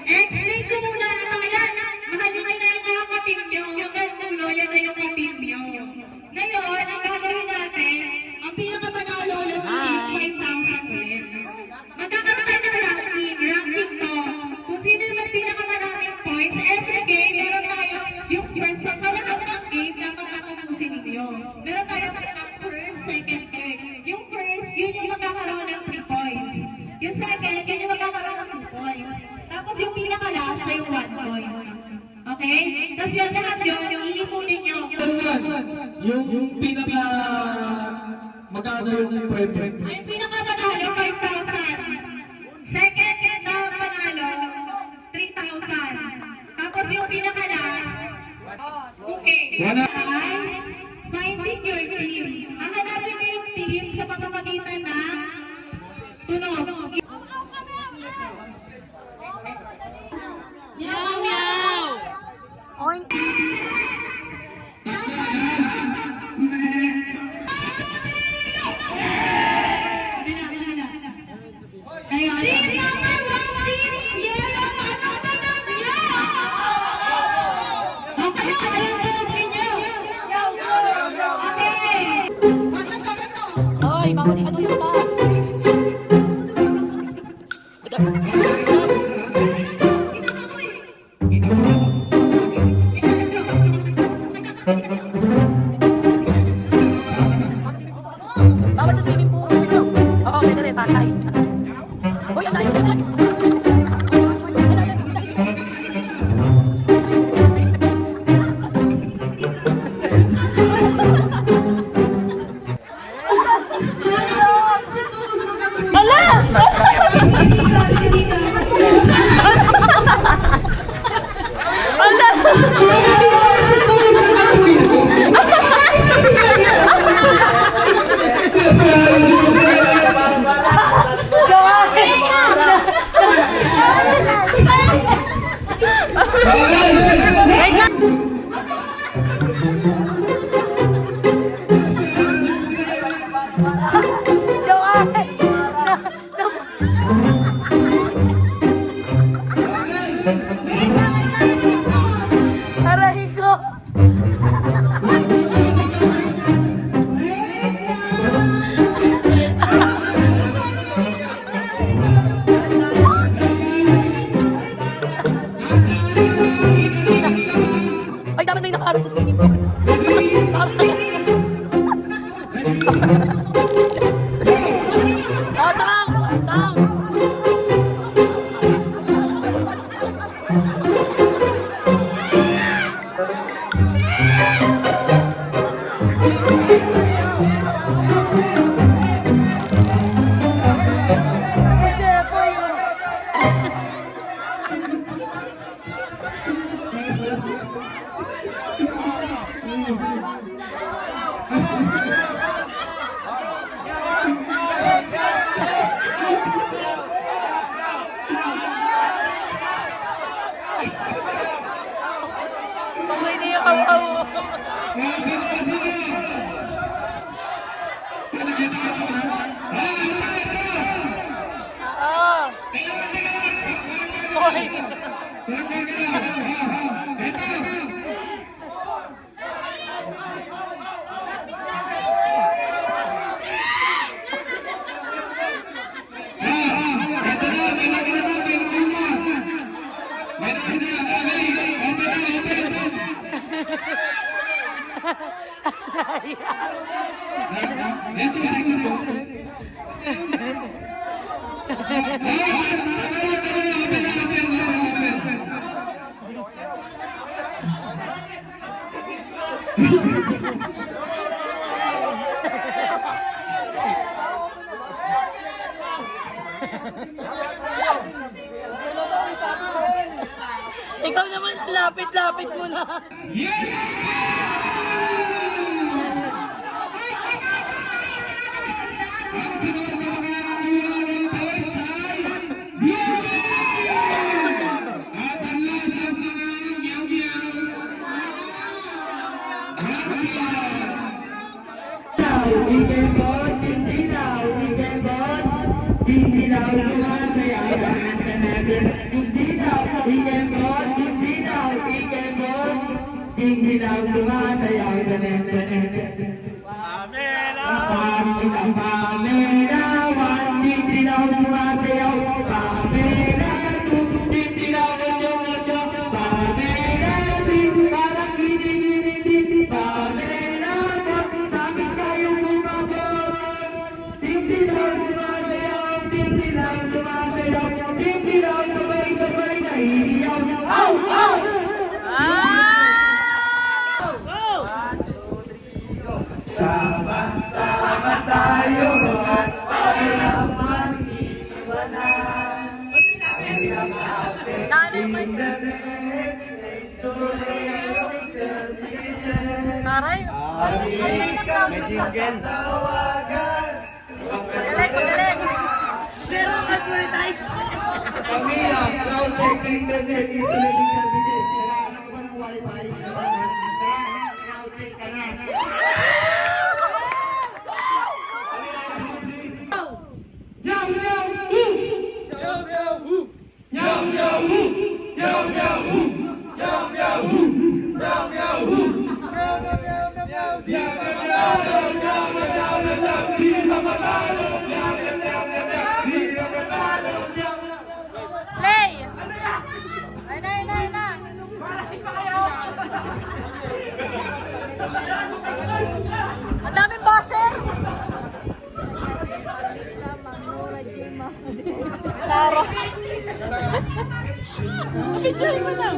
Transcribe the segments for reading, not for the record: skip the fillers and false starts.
Explain ko muna ito. Yan. Mahalingin na yung mga katim nyo. Hanggang ulo, yan na yung katim nyo. Ngayon, ang gagawin natin, ang pinakamanalo ulit ulit, 5,000 ulit. Magkakaroon tayo ng ranking to. Kung sino yung pinakamaraming points, every game, meron tayo yung first, sa lahat ng game, dapat tatapusin ninyo. Meron tayo first, second, third. Yung first, yun yung magkakaroon ng 3 points. Yung second, yun yung magkakaroon ng 2 points. Tapos yung pinaka-last na yung 1 point. Okay? Tapos yung lahat yun, yung iipunin nyo. Yung pinaka... Magkano yung premyo? Yung pinaka-panalo, 5,000. Second na panalo, 3,000. Tapos yung pinaka-last, okay. Finding your team. Ang hanapin mo yung team sa pagkakagitan ng tunog. Hoy, bawal ano yung mata. Bawal sa swimming pool. Oo, pwede rin, pasay. Hoy, ang layo. Aray ko! Ay, dapat may nakaharap sa swimming pool. Oh, sang! Sang! Mamay niya kaw-kaw. Lapit-lapit mo na. Ang sunod na makakakuha ng points ay Yumi! At ang last at mga Meow-Meow. Nanay mo yun. Taray. Magaling. Pero advertise. Pamilya, cloud tech internet installation services. Kailangan ko ba ng wifi? Cloud tech ka na. Meow, meow, woo! Meow, meow, woo! Meow, meow, woo! Meow, meow, woo! Meow, meow, woo! Meow, meow, woo! Meow, meow, meow, meow, meow, meow, di makatalo! Meow, meow, meow, meow, di makatalo! Play! Ay na. Ang daming basher! Taro. Picture mo na.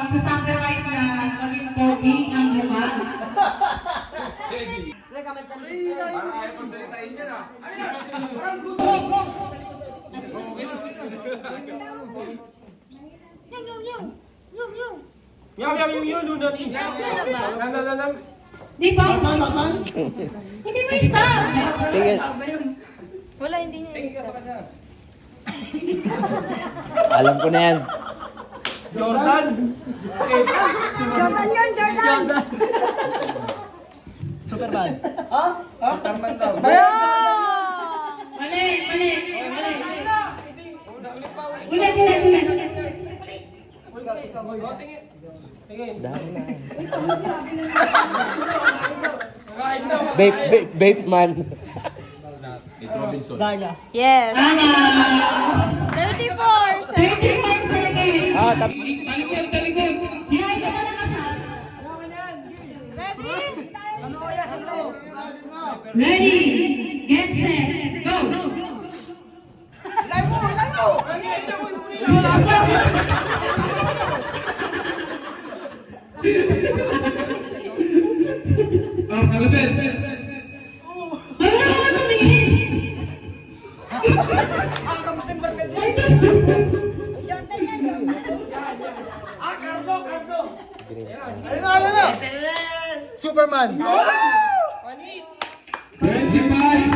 Magsasacrifice na maging pogi ang mukha. Parang ayaw pagsalitain yan ah. Meow, meow, meow, meow, lunod. Lang. Di ba? Hindi mo stop. Wala, hindi niya i-stop. Alam ko na yan. Jordan! Jordan yun, Jordan! Superman. Superman daw. Mali. Ulit. Kain daw. Vape man. Yes. 34 31 seconds. Ah, Talikod! Behind ka na kasal. Ready, get set, go! Oh, kalabit! Ano naman tumingin? Ano na? Superman. 25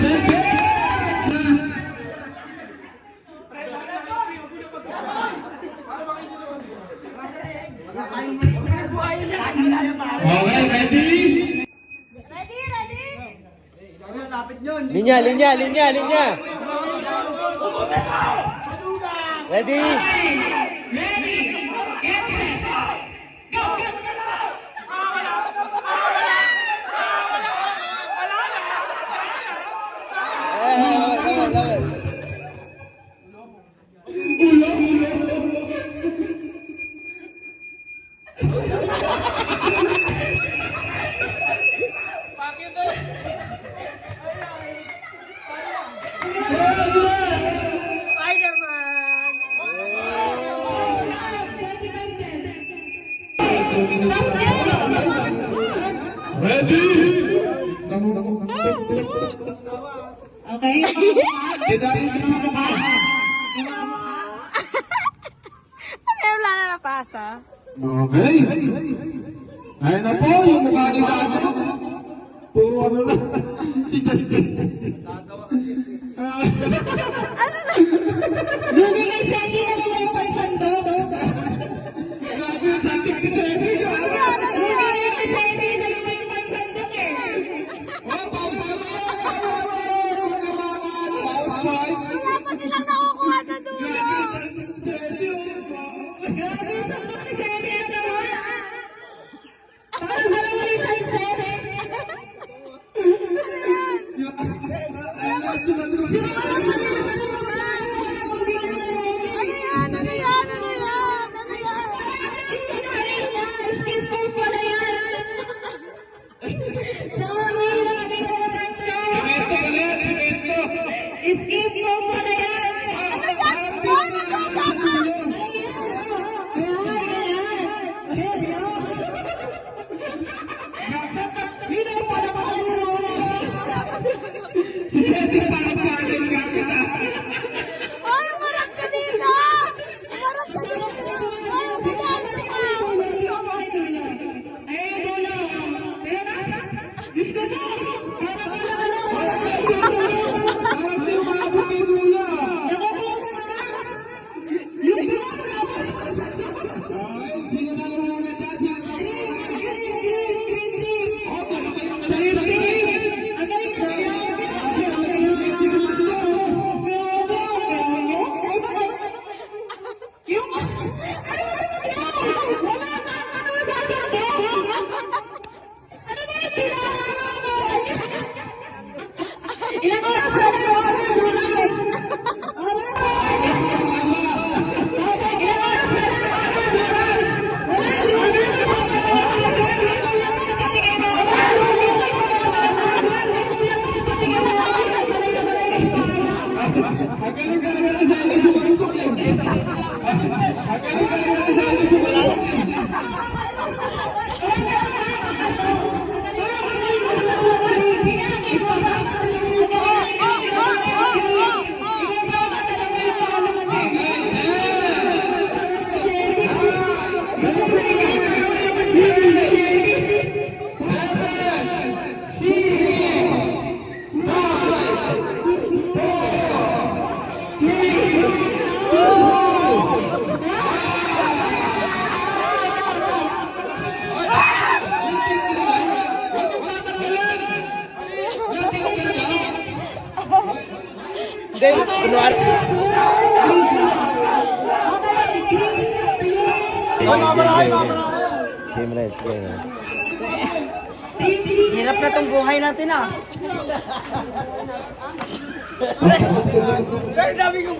seconds! Okay, ready? Linya, linya, linya, linya. Ready? Ready, get set, go! Lawan, lawan. Okay? Wala na napasa. Okay. Ayun na po, yung mukha ni Gato. Puro ano lang. Si Justin. Lugi kay Seki na naman yung pansandok. Grabe yung santik ni Sebe. Lugi kay Seki na naman yung pansandok eh. Oh, pawis ka ba? House points. Wala pa silang nakukuha sa dulo. Grabe yung sandok ni Seki na naman. Parang dalawa yung pansandok. Ano yan? Ano yan? Ano yan? Skin tone pala yan. Sorry, nakalimutan ko. Semento pala yan, semento. Skin tone pala yan. Ano yan? Ay, magkakaka! Si Sebe parang parang gamit ah. Ay, umarap ka dito! Umarap ka dito! Ay, umarap ka! Parang di umabot ni Duya. Okay, sino na naman na dyan? Sino na Ilang oras na na? Magaling talaga ni Sandy sumagutok eh. Magaling talaga ni Sandy sumagutok eh. Hindi, kunwari. Team Reds, game. Hirap na tong buhay natin ah. Very dami kong